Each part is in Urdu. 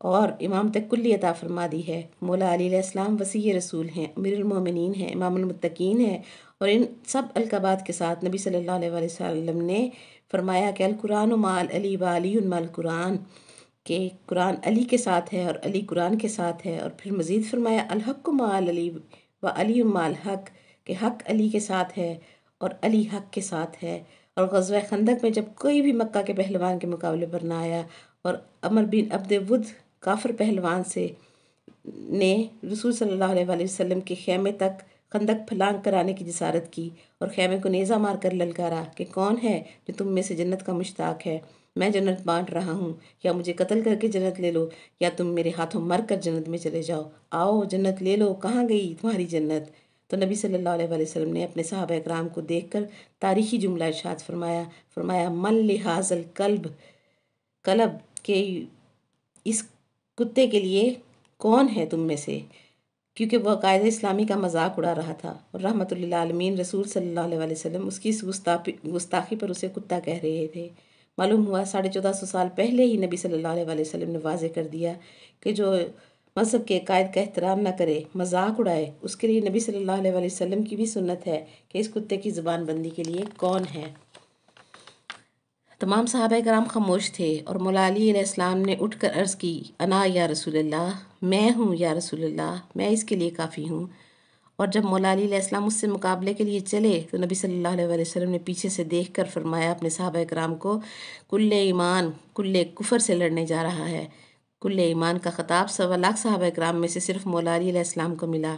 اور امامت کلی عطا فرما دی ہے۔ مولا علی علیہ السلام وسیع رسول ہیں، امیر المومنین ہیں، امام المتقین ہیں، اور ان سب القابات کے ساتھ نبی صلی اللہ علیہ وسلم نے فرمایا کہ القرآن مع علی و علی مع القرآن، کہ قرآن علی کے ساتھ ہے اور علی قرآن کے ساتھ ہے۔ اور پھر مزید فرمایا الحق مع علی و علی مع الحق، کہ حق علی کے ساتھ ہے اور علی حق کے ساتھ ہے۔ اور غزوہ خندق میں جب کوئی بھی مکہ کے پہلوان کے مقابلے پر نہ آیا اور عمر بن عبد ود کافر پہلوان سے نے رسول صلی اللہ علیہ وسلم کے خیمے تک خندق پھلانگ کر آنے کی جسارت کی اور خیمے کو نیزہ مار کر للکارا کہ کون ہے جو تم میں سے جنت کا مشتاق ہے، میں جنت بانٹ رہا ہوں، یا مجھے قتل کر کے جنت لے لو یا تم میرے ہاتھوں مر کر جنت میں چلے جاؤ، آؤ جنت لے لو، کہاں گئی تمہاری جنت؟ تو نبی صلی اللہ علیہ وسلم نے اپنے صحابہ اکرام کو دیکھ کر تاریخی جملہ ارشاد فرمایا من لحاظ القلب قلب، کہ اس کتے کے لیے کون ہے تم میں سے، کیونکہ وہ قائد اسلامی کا مذاق اڑا رہا تھا اور رحمت للعالمین رسول صلی اللہ علیہ وسلم اس کی گستاخی پر اسے کتا کہہ رہے تھے۔ معلوم ہوا 1450 سال پہلے ہی نبی صلی اللہ علیہ وسلم نے واضح کر دیا کہ جو مذہب کے قائد کا احترام نہ کرے، مذاق اڑائے، اس کے لیے نبی صلی اللہ علیہ وسلم کی بھی سنت ہے کہ اس کتے کی زبان بندی کے لیے کون ہے۔ تمام صحابہ کرام خاموش تھے اور مولا علی علیہ السلام نے اٹھ کر عرض کی انا یا رسول اللہ، میں ہوں یا رسول اللہ، میں اس کے لیے کافی ہوں۔ اور جب مولا علی علیہ السلام اس سے مقابلے کے لیے چلے تو نبی صلی اللہ علیہ وسلم نے پیچھے سے دیکھ کر فرمایا اپنے صحابہ کرام کو کل ایمان کل کفر سے لڑنے جا رہا ہے۔ کل ایمان کا خطاب 1.25 صحابہ کرام میں سے صرف مولا علی علیہ السلام کو ملا۔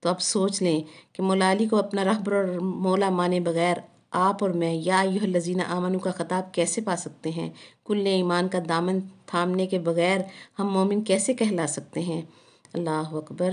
تو اب سوچ لیں کہ مولا علی کو اپنا رہبر اور مولا مانے بغیر آپ اور میں یا ایھا الذین آمنو کا خطاب کیسے پا سکتے ہیں؟ کل ایمان کا دامن تھامنے کے بغیر ہم مومن کیسے کہلا سکتے ہیں؟ اللہ اکبر!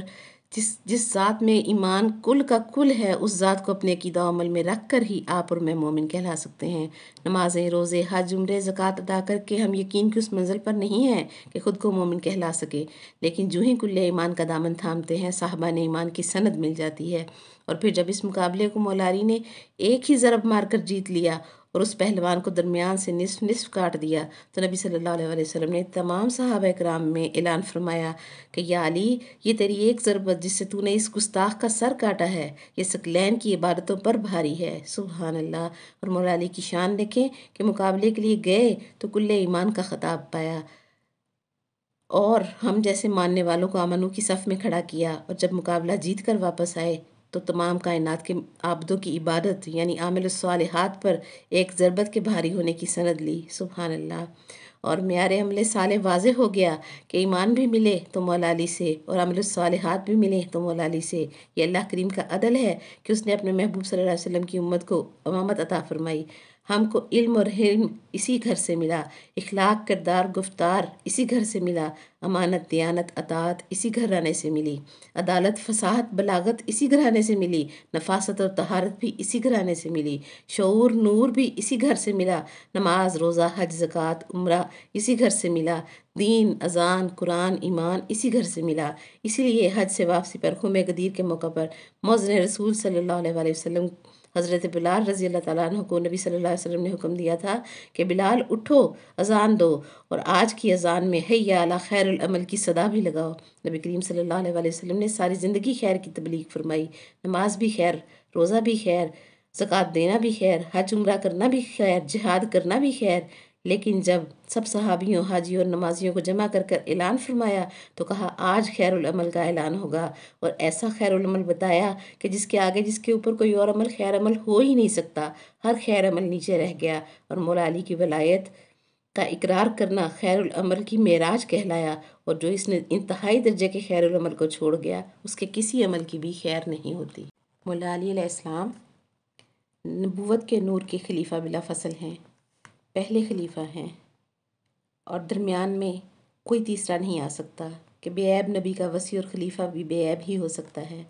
جس ذات میں ایمان کل کا کل ہے، اس ذات کو اپنے عقیدہ و عمل میں رکھ کر ہی آپ اور میں مومن کہلا سکتے ہیں۔ نمازیں، روزے، حج، عمرے، زکوٰۃ ادا کر کے ہم یقین کی اس منزل پر نہیں ہیں کہ خود کو مومن کہلا سکے، لیکن جو ہی کل ایمان کا دامن تھامتے ہیں صاحبان ایمان کی سند مل جاتی ہے۔ اور پھر جب اس مقابلے کو مولا علی نے ایک ہی ضرب مار کر جیت لیا اور اس پہلوان کو درمیان سے نصف نصف کاٹ دیا تو نبی صلی اللہ علیہ وسلم نے تمام صحابہ کرام میں اعلان فرمایا کہ یا علی، یہ تیری ایک ضربت جس سے تو نے اس گستاخ کا سر کاٹا ہے، یہ ثقلین کی عبادتوں پر بھاری ہے۔ سبحان اللہ! اور مولا علی کی شان دیکھیں کہ مقابلے کے لیے گئے تو کل ایمان کا خطاب پایا اور ہم جیسے ماننے والوں کو آمنوں کی صف میں کھڑا کیا، اور جب مقابلہ جیت کر واپس آئے تو تمام کائنات کے عابدوں کی عبادت یعنی عامل الصالحات پر ایک ضربت کے بھاری ہونے کی سند لی۔ سبحان اللہ! اور معیار عمل صالح واضح ہو گیا کہ ایمان بھی ملے تو مولا علی سے اور عمل الصالحات بھی ملے تو مولا علی سے۔ یہ اللہ کریم کا عدل ہے کہ اس نے اپنے محبوب صلی اللہ علیہ وسلم کی امت کو امامت عطا فرمائی۔ ہم کو علم اور حلم اسی گھر سے ملا، اخلاق، کردار، گفتار اسی گھر سے ملا، امانت، دیانت، اطاعت اسی گھرانے سے ملی، عدالت، فصاحت، بلاغت اسی گھرانے سے ملی، نفاست اور طہارت بھی اسی گھرانے سے ملی، شعور، نور بھی اسی گھر سے ملا، نماز، روزہ، حج، زکوٰۃ، عمرہ اسی گھر سے ملا، دین، اذان، قرآن، ایمان اسی گھر سے ملا۔ اسی لیے حج سے واپسی پر خم غدیر کے موقع پر مؤذن رسول صلی اللہ علیہ وسلم حضرت بلال رضی اللہ تعالیٰ عنہ کو نبی صلی اللہ علیہ وسلم نے حکم دیا تھا کہ بلال اٹھو، اذان دو، اور آج کی اذان میں حی علی خیر العمل کی صدا بھی لگاؤ۔ نبی کریم صلی اللہ علیہ وسلم نے ساری زندگی خیر کی تبلیغ فرمائی، نماز بھی خیر، روزہ بھی خیر، زکوٰۃ دینا بھی خیر، حج عمرہ کرنا بھی خیر، جہاد کرنا بھی خیر۔ لیکن جب سب صحابیوں، حاجیوں اور نمازیوں کو جمع کر کر اعلان فرمایا تو کہا آج خیر العمل کا اعلان ہوگا، اور ایسا خیر العمل بتایا کہ جس کے آگے جس کے اوپر کوئی اور عمل خیر عمل ہو ہی نہیں سکتا، ہر خیر عمل نیچے رہ گیا، اور مولا علی کی ولایت کا اقرار کرنا خیر العمل کی معراج کہلایا، اور جو اس نے انتہائی درجے کے خیر العمل کو چھوڑ گیا اس کے کسی عمل کی بھی خیر نہیں ہوتی۔ مولا علی علیہ السلام نبوت کے نور کے خلیفہ بلا فصل ہیں، پہلے خلیفہ ہیں، اور درمیان میں کوئی تیسرا نہیں آ سکتا کہ بے عیب نبی کا وصی اور خلیفہ بھی بے عیب ہی ہو سکتا ہے۔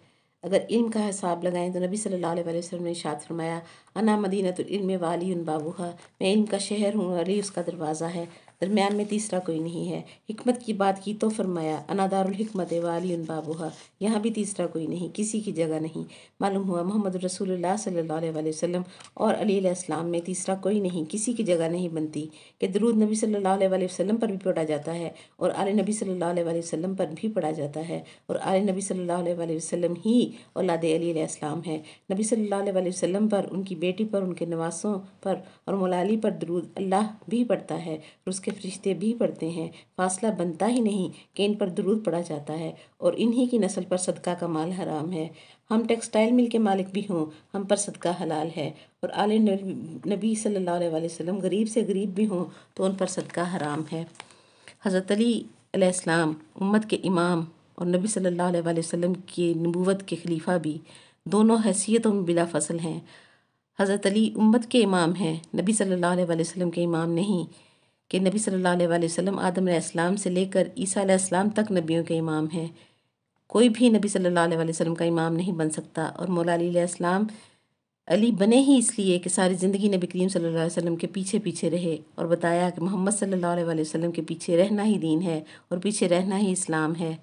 اگر علم کا حساب لگائیں تو نبی صلی اللہ علیہ وسلم نے ارشاد فرمایا انا مدینۃ العلم و علی بابوہا، میں علم کا شہر ہوں، علی اس کا دروازہ ہے۔ درمیان میں تیسرا کوئی نہیں ہے۔ حکمت کی بات کی تو فرمایا انا دار الحکمت وعلی بابھا، یہاں بھی تیسرا کوئی نہیں، کسی کی جگہ نہیں۔ معلوم ہوا محمد رسول اللہ صلی اللہ علیہ وآلہ وسلم اور علی علیہ السلام میں تیسرا کوئی نہیں، کسی کی جگہ نہیں بنتی کہ درود نبی صلی اللہ علیہ وآلہ وسلم پر بھی پڑھا جاتا ہے اور آل نبی صلی اللہ علیہ وآلہ وسلم پر بھی پڑھا جاتا ہے، اور آل نبی صلی اللہ علیہ وآلہ وسلم ہی اولاد علی علیہ السلام ہے۔ نبی صلی اللہ علیہ وآلہ وسلم پر، ان کی بیٹی پر، ان کے نواسوں پر اور مولا علی پر درود اللہ بھی پڑھتا ہے اور اس کے فرشتے بھی پڑھتے ہیں۔ فاصلہ بنتا ہی نہیں کہ ان پر درود پڑھا جاتا ہے، اور انہی کی نسل پر صدقہ کا مال حرام ہے۔ ہم ٹیکسٹائل مل کے مالک بھی ہوں، ہم پر صدقہ حلال ہے، اور آل نبی صلی اللہ علیہ وآلہ وسلم غریب سے غریب بھی ہوں تو ان پر صدقہ حرام ہے۔ حضرت علی علیہ السلام امت کے امام اور نبی صلی اللہ علیہ وآلہ وسلم کی نبوت کے خلیفہ بھی، دونوں حیثیتوں میں بلا فصل ہیں۔ حضرت علی امت کے امام ہیں، نبی صلی اللہ علیہ وآلہ وسلم کے امام نہیں، کہ نبی صلی اللہ علیہ وآلہ وسلم آدم علیہ السلام سے لے کر عیسیٰ علیہ السلام تک نبیوں کے امام ہیں۔ کوئی بھی نبی صلی اللہ علیہ وآلہ وسلم کا امام نہیں بن سکتا، اور مولا علی علیہ السلام علی بنے ہی اس لیے کہ ساری زندگی نبی کریم صلی اللہ علیہ وسلم کے پیچھے پیچھے رہے اور بتایا کہ محمد صلی اللہ علیہ وآلہ وسلم کے پیچھے رہنا ہی دین ہے اور پیچھے رہنا ہی اسلام ہے۔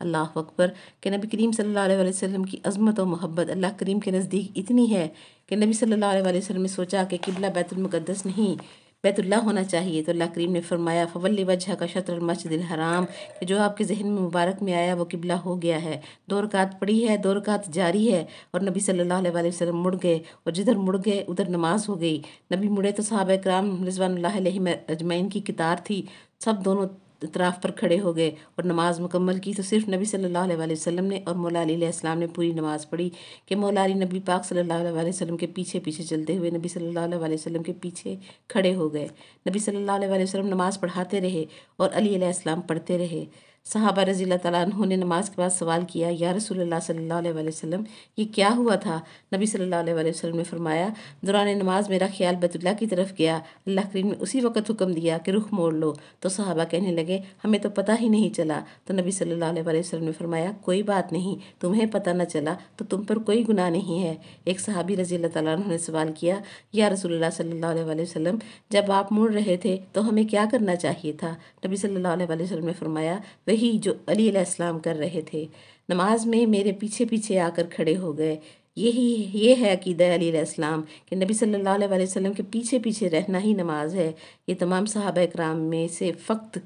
اللہ اکبر، کہ نبی کریم صلی اللہ علیہ وآلہ وسلم کی عظمت و محبت اللہ کریم کے نزدیک اتنی ہے کہ نبی صلی اللہ علیہ وآلہ وسلم نے سوچا کہ قبلہ بیت المقدس نہیں بیت اللہ ہونا چاہیے، تو اللہ کریم نے فرمایا فولی وجہ کا شطر المسجد الحرام، کہ جو آپ کے ذہن میں مبارک میں آیا وہ قبلہ ہو گیا ہے۔ 2 رکعت پڑھی ہے، 2 رکعت جاری ہے، اور نبی صلی اللہ علیہ وآلہ وسلم مڑ گئے، اور جدھر مڑ گئے ادھر نماز ہو گئی۔ نبی مڑے تو صحابہ کرام رضوان اللہ علیہم اجمعین کی قطار تھی، سب دونوں اطراف پر کھڑے ہو گئے اور نماز مکمل کی، تو صرف نبی صلی اللہ علیہ وآلہ وسلم نے اور مولا علی علیہ السلام نے پوری نماز پڑھی، کہ مولا علی نبی پاک صلی اللہ علیہ وآلہ وسلم کے پیچھے پیچھے چلتے ہوئے نبی صلی اللہ علیہ وآلہ وسلم کے پیچھے کھڑے ہو گئے۔ نبی صلی اللہ علیہ وآلہ وسلم نماز پڑھاتے رہے اور علی علیہ السلام پڑھتے رہے۔ صحابہ رضی اللہ تعالیٰ عنہ نے نماز کے بعد سوال کیا یا رسول اللہ صلی اللہ علیہ وآلہ وسلم یہ کیا ہوا تھا؟ نبی صلی اللہ علیہ وآلہ وسلم نے فرمایا دوران نماز میرا خیال بیت اللہ کی طرف گیا، اللہ کریم نے اسی وقت حکم دیا کہ رخ موڑ لو، تو صحابہ کہنے لگے ہمیں تو پتہ ہی نہیں چلا، تو نبی صلی اللہ علیہ وآلہ وسلم نے فرمایا کوئی بات نہیں، تمہیں پتہ نہ چلا تو تم پر کوئی گناہ نہیں ہے۔ ایک صحابی رضی اللہ تعالیٰ عنہ نے سوال کیا یا رسول اللہ صلی اللہ علیہ وآلہ وسلم جب آپ مڑ رہے تھے تو ہمیں کیا کرنا چاہیے تھا؟ نبی صلی اللہ علیہ وآلہ وسلم نے فرمایا وہی جو علی علیہ السلام کر رہے تھے، نماز میں میرے پیچھے پیچھے آ کر کھڑے ہو گئے۔ یہ ہے عقیدہ علی علیہ السلام کہ نبی صلی اللہ علیہ وآلہ وسلم کے پیچھے پیچھے رہنا ہی نماز ہے۔ یہ تمام صحابہ کرام میں سے فقط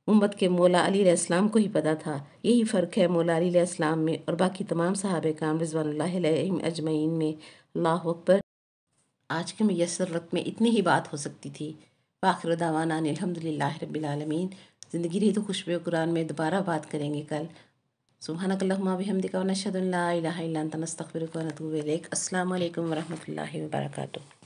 امت کے مولا علی علیہ السلام کو ہی پتہ تھا۔ یہی فرق ہے مولا علی علیہ السلام میں اور باقی تمام صحابہ کرام رضوان اللہ علیہم اجمعین میں۔ اللہ اکبر۔ آج کے میسر وقت میں اتنی ہی بات ہو سکتی تھی۔ وآخر دعوانا ان الحمدللہ رب العالمین۔ زندگی رہی تو خوشبو قرآن میں دوبارہ بات کریں گے کل۔ سبحانک اللہم و بحمدک ونشہد ان لا الہ الا انت نستغفرک ونتوب الیک۔ السلام علیکم ورحمۃ اللہ وبرکاتہ۔